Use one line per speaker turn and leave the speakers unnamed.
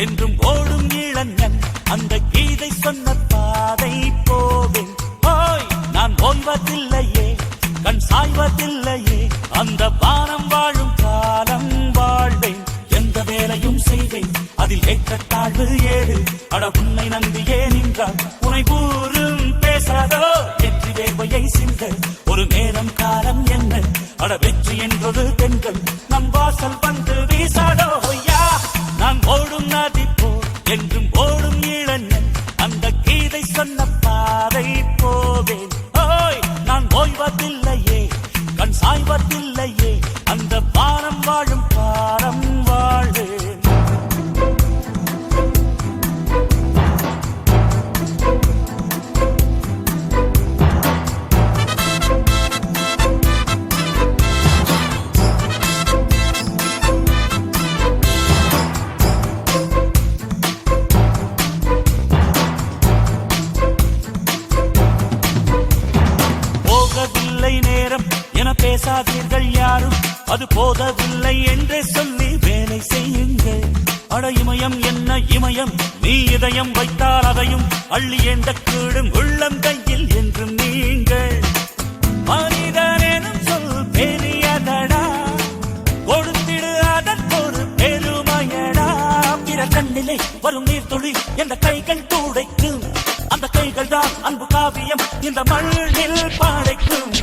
என்றும் ஓடும் இளைஞன் அந்த கீதை சொன்ன பாதை போவேன். ஓய், நான் ஓய்வதில்லையே, கண் சாய்வதில்லையே, அந்த வானம் வாழும் காலம் வாழ்வேன். எந்த வேலையும் செய்வேன், அதில் ஏற்றத்தாழ்வு ஏது. அட உன்னை நம்பியே நின்றால் உனை கூறும் பேசாதோ. வெற்றி வேர்வையை சிந்த ஒரு நேரம் காலம் என்ன. அட வெற்றி என்றொரு பெண்கள் நம் வாசல் வந்து வீசாதோ. நான் ஓடும் நதி போ என்றும் ஓடும் இளைஞன் அந்த கீதை சொன்ன பாதை போவேன். ஓய், நான் ஓய்வதில்லையே, கண் சாய்வதில்லையே, அந்த வானம் வாழும் பாரம் வாழ்வேன். நேரம் என பேசாதீர்கள் யாரும், அது போதவில்லை என்றே சொல்லி வேலை செய்யுங்கள். அட இமயம் என்ன இமயம், நீ இதயம் வைத்தால் அதையும் அள்ளி என்ற கூடும் உள்ளம் கையில் என்றும் நீங்கள். மனிதனேனும் சொல் பெரியதடா, கொடுத்திடு அதற்கொரு பெருமையடா. பிற கண்ணிலே வரும் நீர் துளி என்ற கைகள் துடைக்கும், அந்த கைகள் தான் அன்பு காவியம் இந்த மண்ணில் படைக்கும்.